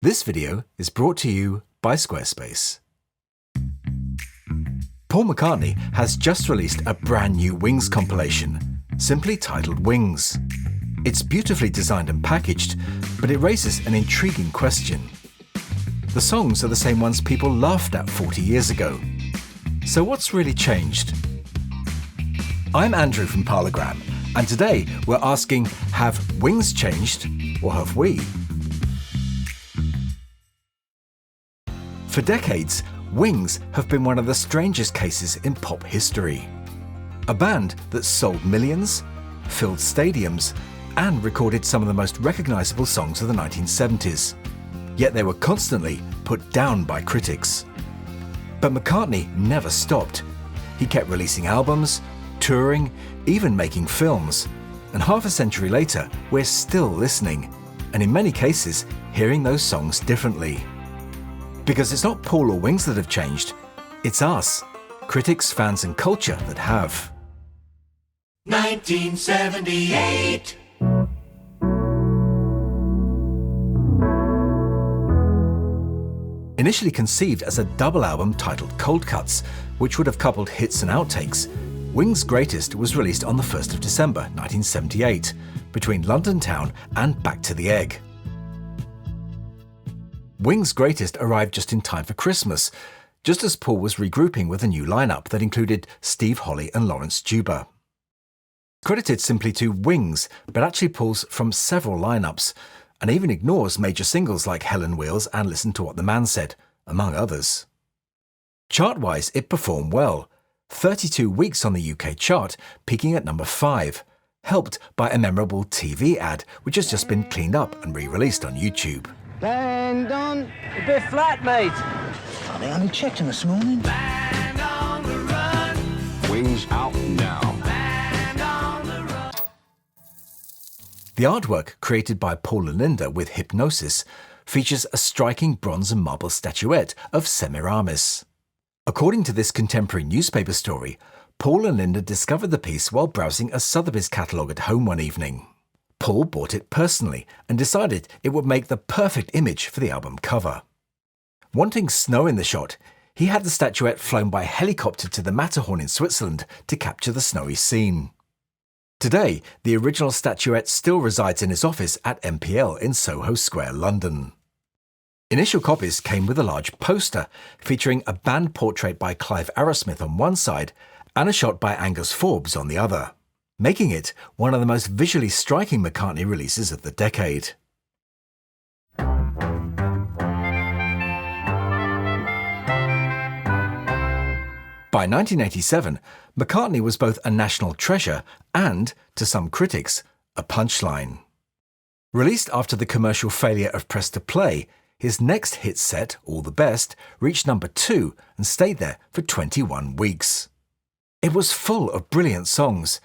This video is brought to you by Squarespace. Paul McCartney has just released a brand new Wings compilation, simply titled Wings. It's beautifully designed and packaged, but it raises an intriguing question. The songs are the same ones people laughed at 40 years ago. So what's really changed? I'm Andrew from Parlogram, and today we're asking, have Wings changed, or have we? For decades, Wings have been one of the strangest cases in pop history. A band that sold millions, filled stadiums, and recorded some of the most recognisable songs of the 1970s. Yet they were constantly put down by critics. But McCartney never stopped. He kept releasing albums, touring, even making films. And half a century later, we're still listening, and in many cases, hearing those songs differently. Because it's not Paul or Wings that have changed, it's us, critics, fans and culture that have. 1978. Initially conceived as a double album titled Cold Cuts, which would have coupled hits and outtakes, Wings' Greatest was released on the 1st of December 1978, between London Town and Back to the Egg. Wings' Greatest arrived just in time for Christmas, just as Paul was regrouping with a new lineup that included Steve Holley and Lawrence Juba. Credited simply to Wings, but actually pulls from several lineups, and even ignores major singles like Helen Wheels and Listen to What the Man Said, among others. Chart-wise, it performed well, 32 weeks on the UK chart, peaking at number 5, helped by a memorable TV ad which has just been cleaned up and re-released on YouTube. Band on. A bit flat, mate. I only checked him this morning. Band on the run. Wings out now. Band on the run. The artwork, created by Paul and Linda with Hypnosis, features a striking bronze and marble statuette of Semiramis. According to this contemporary newspaper story, Paul and Linda discovered the piece while browsing a Sotheby's catalogue at home one evening. Paul bought it personally and decided it would make the perfect image for the album cover. Wanting snow in the shot, he had the statuette flown by helicopter to the Matterhorn in Switzerland to capture the snowy scene. Today, the original statuette still resides in his office at MPL in Soho Square, London. Initial copies came with a large poster featuring a band portrait by Clive Arrowsmith on one side and a shot by Angus Forbes on the other, making it one of the most visually striking McCartney releases of the decade. By 1987, McCartney was both a national treasure and, to some critics, a punchline. Released after the commercial failure of Press to Play, his next hit set, All the Best, reached number 2 and stayed there for 21 weeks. It was full of brilliant songs,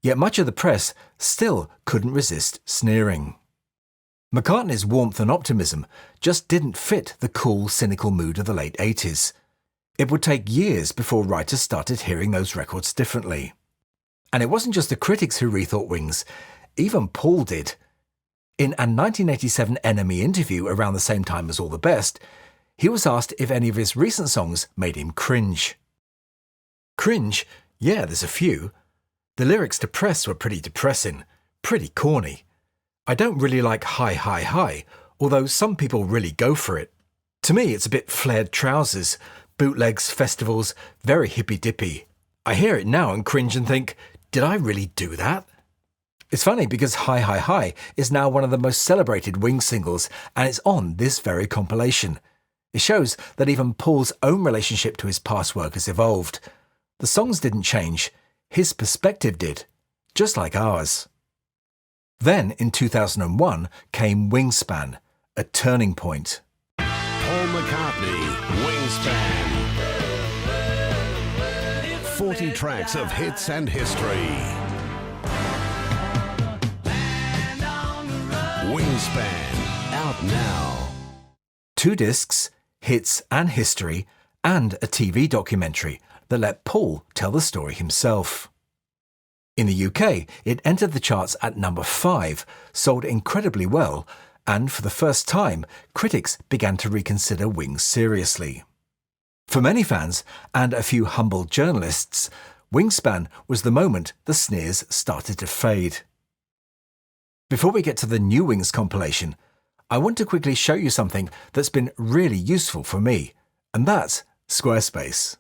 yet much of the press still couldn't resist sneering. McCartney's warmth and optimism just didn't fit the cool, cynical mood of the late 80s. It would take years before writers started hearing those records differently. And it wasn't just the critics who rethought Wings, even Paul did. In a 1987 NME interview around the same time as All the Best, he was asked if any of his recent songs made him cringe. Cringe? Yeah, there's a few. The lyrics to Press were pretty depressing, pretty corny. I don't really like Hi Hi Hi, although some people really go for it. To me, it's a bit flared trousers, bootlegs, festivals, very hippy-dippy. I hear it now and cringe and think, did I really do that? It's funny because Hi Hi Hi is now one of the most celebrated Wings singles, and it's on this very compilation. It shows that even Paul's own relationship to his past work has evolved. The songs didn't change. His perspective did, just like ours. Then, in 2001, came Wingspan, a turning point. Paul McCartney, Wingspan. 40 tracks of hits and history. Wingspan, out now. 2 discs, hits and history, and a TV documentary that let Paul tell the story himself. In the UK, it entered the charts at number 5, sold incredibly well, and for the first time, critics began to reconsider Wings seriously. For many fans, and a few humble journalists, Wingspan was the moment the sneers started to fade. Before we get to the new Wings compilation, I want to quickly show you something that's been really useful for me, and that's Squarespace.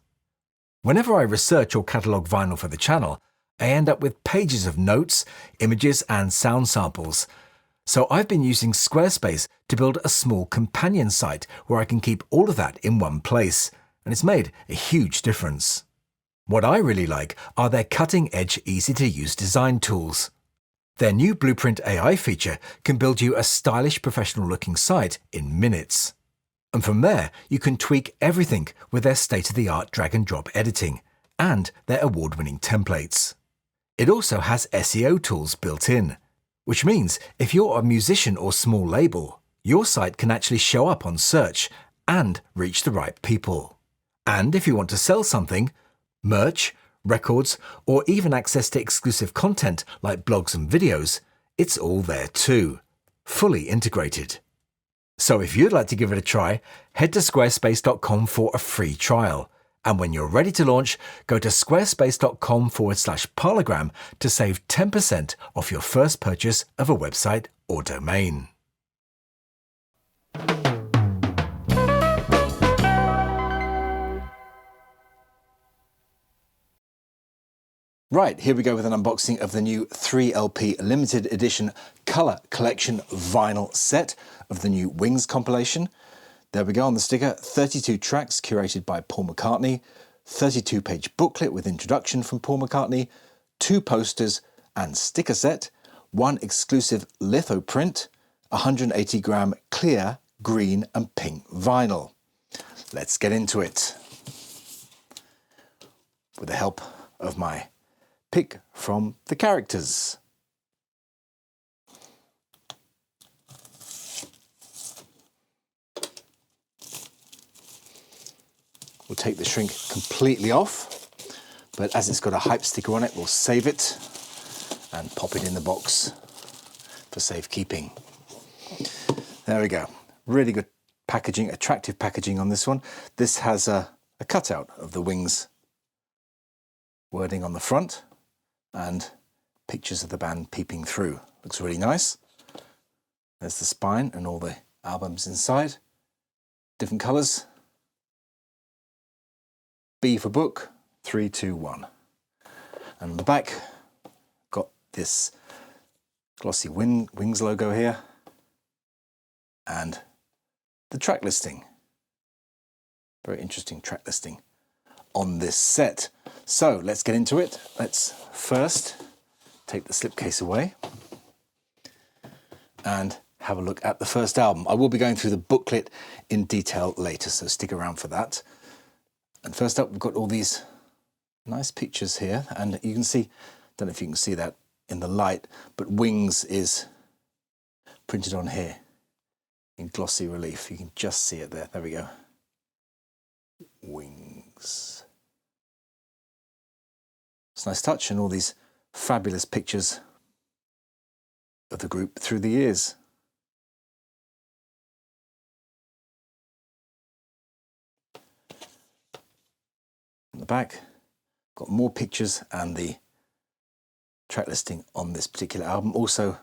Whenever I research or catalogue vinyl for the channel, I end up with pages of notes, images and sound samples. So I've been using Squarespace to build a small companion site where I can keep all of that in one place, and it's made a huge difference. What I really like are their cutting-edge, easy-to-use design tools. Their new Blueprint AI feature can build you a stylish, professional-looking site in minutes. And from there, you can tweak everything with their state-of-the-art drag-and-drop editing and their award-winning templates. It also has SEO tools built in, which means if you're a musician or small label, your site can actually show up on search and reach the right people. And if you want to sell something, merch, records, or even access to exclusive content like blogs and videos, it's all there too, fully integrated. So if you'd like to give it a try, head to squarespace.com for a free trial. And when you're ready to launch, go to squarespace.com/Parlogram to save 10% off your first purchase of a website or domain. Right, here we go with an unboxing of the new 3LP limited edition colour collection vinyl set of the new Wings compilation. There we go on the sticker, 32 tracks curated by Paul McCartney, 32-page booklet with introduction from Paul McCartney, 2 posters and sticker set, 1 exclusive litho print, 180-gram clear, green and pink vinyl. Let's get into it. With the help of my pick from the characters. We'll take the shrink completely off, but as it's got a hype sticker on it, we'll save it and pop it in the box for safekeeping. There we go. Really good packaging, attractive packaging on this one. This has a cutout of the Wings wording on the front and pictures of the band peeping through. Looks really nice. There's the spine and all the albums inside. Different colours. B for book, 3, 2, 1. And on the back, got this glossy Wings logo here and the track listing. Very interesting track listing on this set. So let's get into it. Let's first take the slipcase away and have a look at the first album. I will be going through the booklet in detail later, so stick around for that. And first up, we've got all these nice pictures here, and you can see, don't know if you can see that in the light, but Wings is printed on here in glossy relief. You can just see it there. There we go. Wings. It's a nice touch, and all these fabulous pictures of the group through the years. On the back, got more pictures and the track listing on this particular album. Also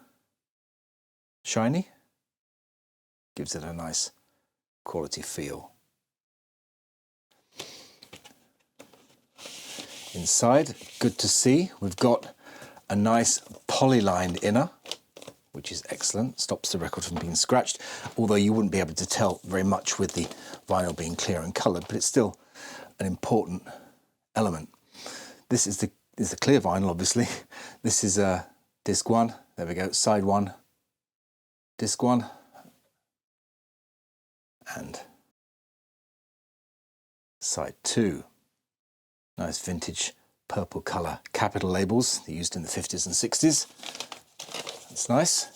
shiny, gives it a nice quality feel. Inside, good to see, we've got a nice poly-lined inner, which is excellent, stops the record from being scratched, although you wouldn't be able to tell very much with the vinyl being clear and coloured, but it's still an important element. This is the clear vinyl, obviously. This is disc 1, there we go, side 1, disc 1, and side 2. Nice vintage purple colour capital labels they used in the 50s and 60s. That's nice.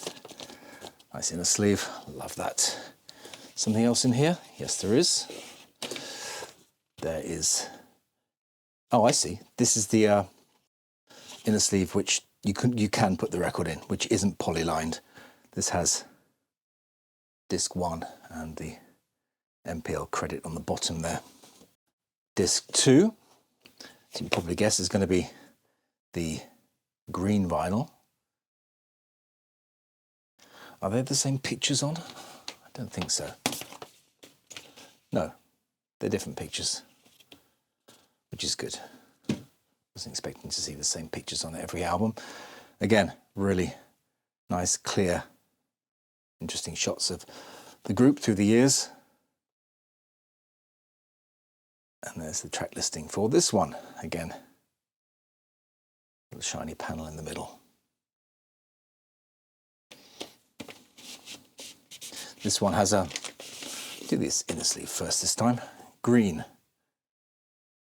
Nice inner sleeve, love that. Something else in here? Yes, there is. There is, oh, I see. This is the inner sleeve which you can put the record in, which isn't poly-lined. This has disc 1 and the MPL credit on the bottom there. Disc 2, as you can probably guess, is going to be the green vinyl. Are they the same pictures on? I don't think so. No, they're different pictures, which is good. Wasn't expecting to see the same pictures on every album. Again, really nice, clear, interesting shots of the group through the years. And there's the track listing for this one. Again, little shiny panel in the middle. This one has a, do this inner sleeve first this time, green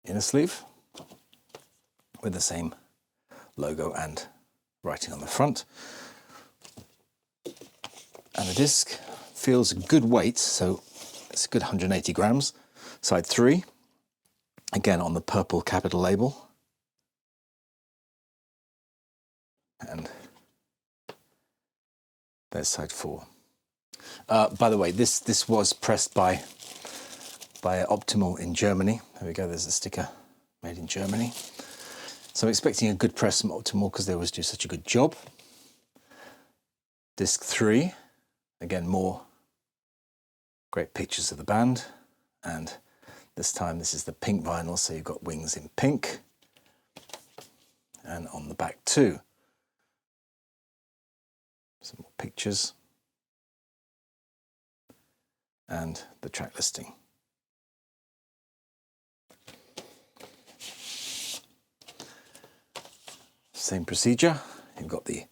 inner sleeve with the same logo and writing on the front. And the disc feels a good weight, so it's a good 180 grams. Side 3, again on the purple capital label. And there's side 4. By the way, this was pressed by Optimal in Germany. There we go, there's a sticker made in Germany. So I'm expecting a good press from Optimal because they always do such a good job. Disc 3, again more great pictures of the band, and this time this is the pink vinyl, so you've got Wings in pink, and on the back too. Some more pictures. And the track listing. Same procedure. You've got the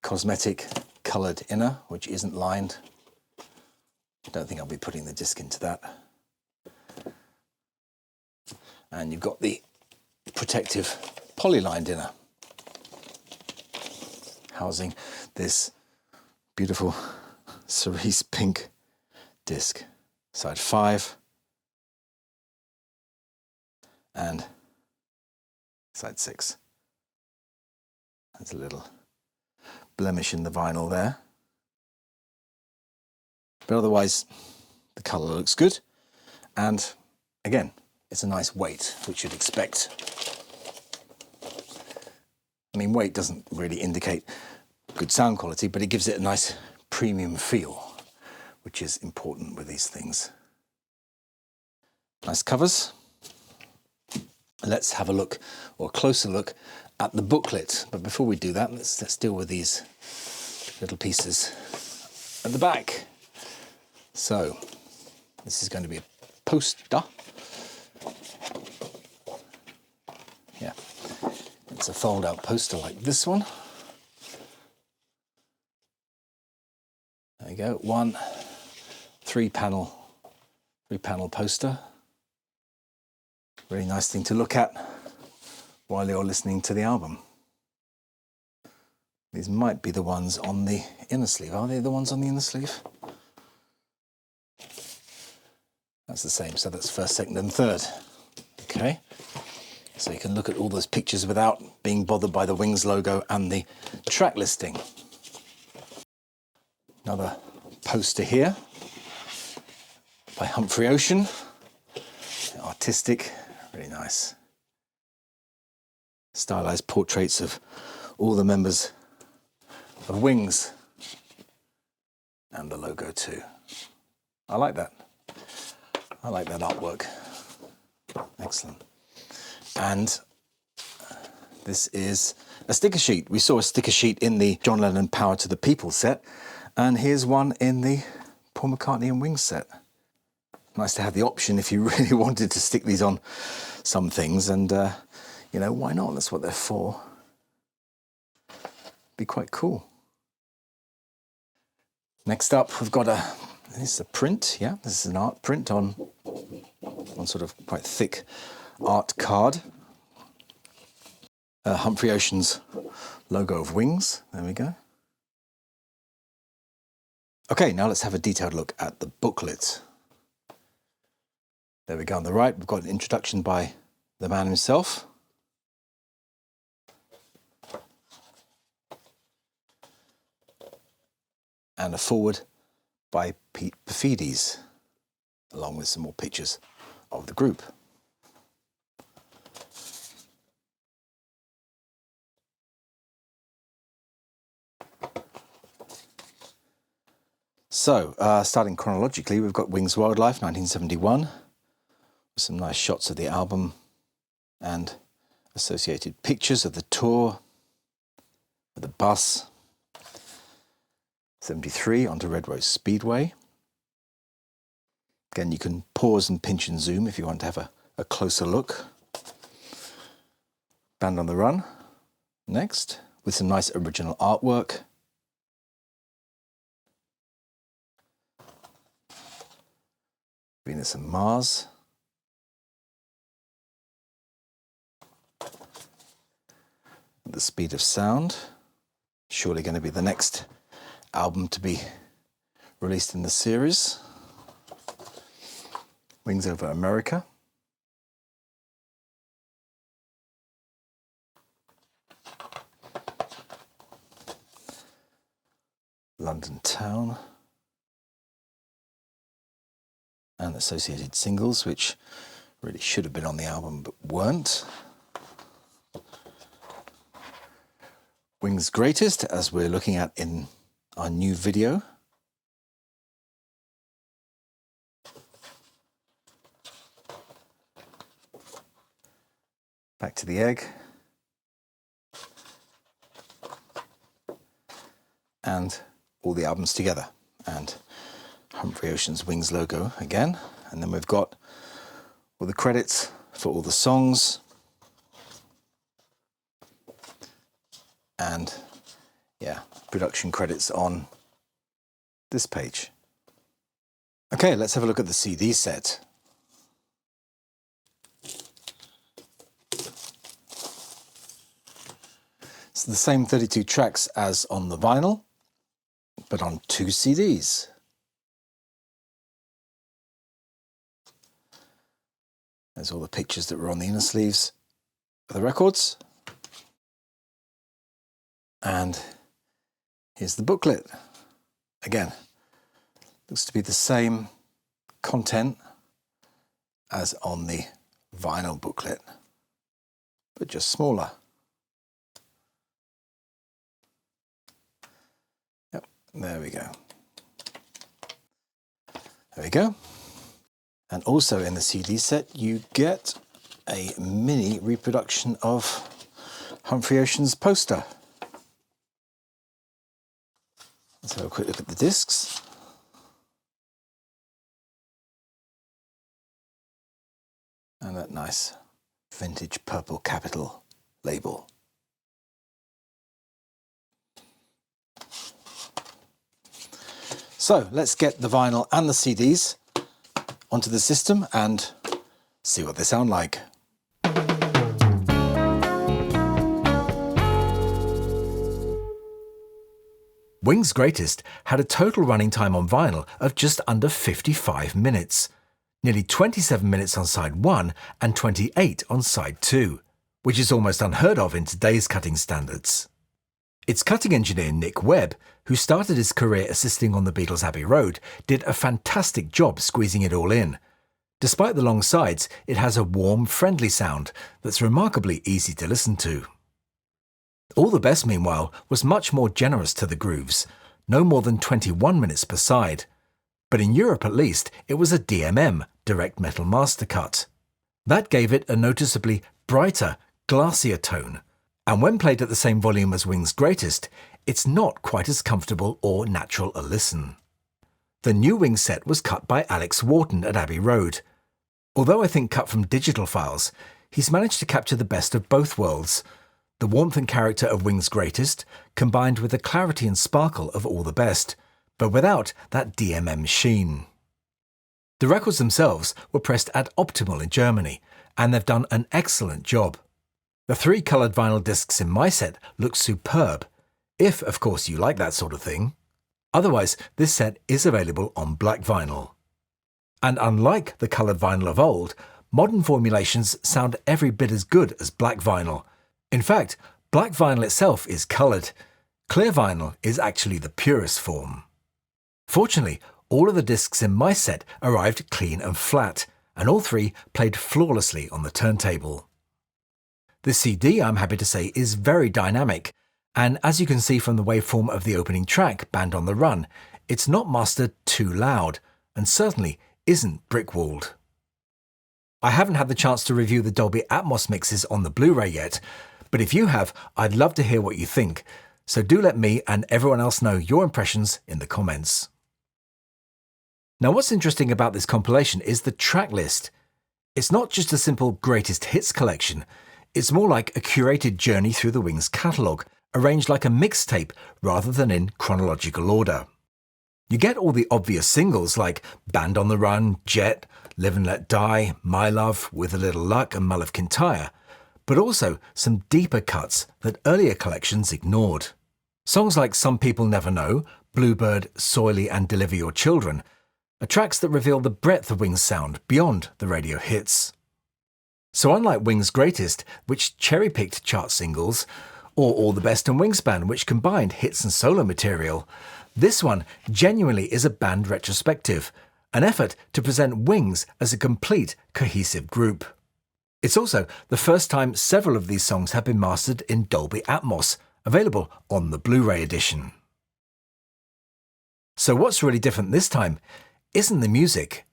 cosmetic coloured inner, which isn't lined. I don't think I'll be putting the disc into that. And you've got the protective poly-lined inner, housing this beautiful cerise pink disc. Side 5 and side 6. There's a little blemish in the vinyl there, but otherwise the colour looks good, and again it's a nice weight, which you'd expect. I mean, weight doesn't really indicate good sound quality, but it gives it a nice premium feel, which is important with these things. Nice covers. Let's have a look, or a closer look, at the booklet. But before we do that, let's deal with these little pieces at the back. So, this is going to be a poster. Yeah, it's a fold-out poster like this one. There you go, one three panel poster. Really nice thing to look at while you're listening to the album. These might be the ones on the inner sleeve. Are they the ones on the inner sleeve? That's the same, so that's first, second and third. Okay, so you can look at all those pictures without being bothered by the Wings logo and the track listing. Another poster here by Humphrey Ocean. Artistic, really nice. Stylized portraits of all the members of Wings. And the logo too. I like that. I like that artwork. Excellent. And this is a sticker sheet. We saw a sticker sheet in the John Lennon Power to the People set, and here's one in the Paul McCartney and Wings set. Nice to have the option if you really wanted to stick these on some things, and you know, why not? That's what they're for. Be quite cool. Next up, we've got this is a print, yeah, this is an art print on sort of quite thick art card. Humphrey Ocean's logo of Wings, there we go. Okay, now let's have a detailed look at the booklet. There we go on the right, we've got an introduction by the man himself. And a foreword by Pete Perfides, along with some more pictures of the group. So, starting chronologically, we've got Wings Wildlife, 1971, with some nice shots of the album and associated pictures of the tour, of the bus. 73, onto Red Rose Speedway. Again, you can pause and pinch and zoom if you want to have a closer look. Band on the Run, next, with some nice original artwork. Venus and Mars. The Speed of Sound. Surely going to be the next album to be released in the series. Wings Over America. London Town. And associated singles, which really should have been on the album but weren't. Wings Greatest, as we're looking at in our new video. Back to the Egg. And all the albums together. And Humphrey Ocean's Wings logo again. And then we've got all the credits for all the songs. And yeah, production credits on this page. Okay, let's have a look at the CD set. It's the same 32 tracks as on the vinyl, but on 2 CDs. There's all the pictures that were on the inner sleeves of the records. And here's the booklet. Again, looks to be the same content as on the vinyl booklet, but just smaller. Yep, there we go. There we go. And also in the CD set, you get a mini reproduction of Humphrey Ocean's poster. Let's have a quick look at the discs. And that nice vintage purple capital label. So let's get the vinyl and the CDs onto the system and see what they sound like. Wings Greatest had a total running time on vinyl of just under 55 minutes, nearly 27 minutes on side 1 and 28 on side 2, which is almost unheard of in today's cutting standards. Its cutting engineer Nick Webb, who started his career assisting on the Beatles' Abbey Road, did a fantastic job squeezing it all in. Despite the long sides, it has a warm, friendly sound that's remarkably easy to listen to. All the Best, meanwhile, was much more generous to the grooves, no more than 21 minutes per side. But in Europe at least, it was a DMM, Direct Metal Master Cut. That gave it a noticeably brighter, glassier tone, and when played at the same volume as Wings Greatest, it's not quite as comfortable or natural a listen. The new Wings set was cut by Alex Wharton at Abbey Road. Although I think cut from digital files, he's managed to capture the best of both worlds, the warmth and character of Wings Greatest, combined with the clarity and sparkle of All the Best, but without that DMM sheen. The records themselves were pressed at Optimal in Germany, and they've done an excellent job. The 3 coloured vinyl discs in my set look superb, if, of course, you like that sort of thing. Otherwise, this set is available on black vinyl. And unlike the coloured vinyl of old, modern formulations sound every bit as good as black vinyl. In fact, black vinyl itself is coloured. Clear vinyl is actually the purest form. Fortunately, all of the discs in my set arrived clean and flat, and all 3 played flawlessly on the turntable. The CD, I'm happy to say, is very dynamic, and as you can see from the waveform of the opening track, Band on the Run, it's not mastered too loud, and certainly isn't brick-walled. I haven't had the chance to review the Dolby Atmos mixes on the Blu-ray yet, but if you have, I'd love to hear what you think, so do let me and everyone else know your impressions in the comments. Now, what's interesting about this compilation is the track list. It's not just a simple greatest hits collection, it's more like a curated journey through the Wings catalogue, arranged like a mixtape rather than in chronological order. You get all the obvious singles like Band on the Run, Jet, Live and Let Die, My Love, With a Little Luck and Mull of Kintyre, but also some deeper cuts that earlier collections ignored. Songs like Some People Never Know, Bluebird, Soily and Deliver Your Children are tracks that reveal the breadth of Wings' sound beyond the radio hits. So unlike Wings' Greatest, which cherry-picked chart singles, or All the Best and Wingspan, which combined hits and solo material, this one genuinely is a band retrospective, an effort to present Wings as a complete, cohesive group. It's also the first time several of these songs have been mastered in Dolby Atmos, available on the Blu-ray edition. So what's really different this time isn't the music,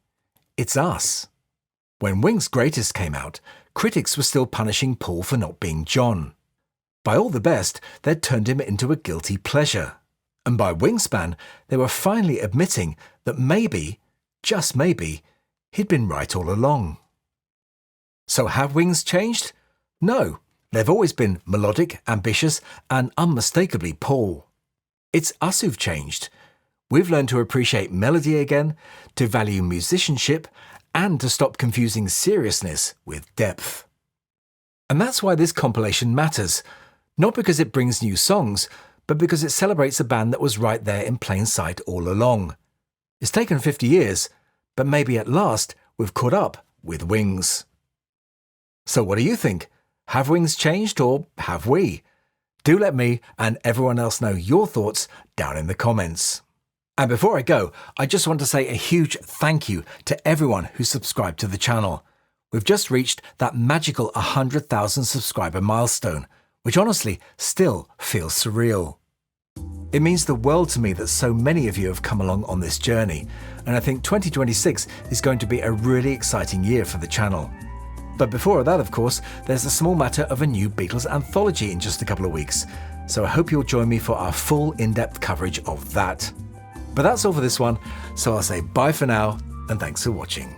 it's us. When Wings' Greatest came out, critics were still punishing Paul for not being John. By All the Best, they'd turned him into a guilty pleasure. And by Wingspan, they were finally admitting that maybe, just maybe, he'd been right all along. So have Wings changed? No, they've always been melodic, ambitious, and unmistakably Paul. It's us who've changed. We've learned to appreciate melody again, to value musicianship, and to stop confusing seriousness with depth. And that's why this compilation matters, not because it brings new songs, but because it celebrates a band that was right there in plain sight all along. It's taken 50 years, but maybe at last we've caught up with Wings. So what do you think? Have Wings changed, or have we? Do let me and everyone else know your thoughts down in the comments. And before I go, I just want to say a huge thank you to everyone who subscribed to the channel. We've just reached that magical 100,000 subscriber milestone, which honestly still feels surreal. It means the world to me that so many of you have come along on this journey, and I think 2026 is going to be a really exciting year for the channel. But before that, of course, there's the small matter of a new Beatles anthology in just a couple of weeks, so I hope you'll join me for our full in-depth coverage of that. But that's all for this one, so I'll say bye for now, and thanks for watching.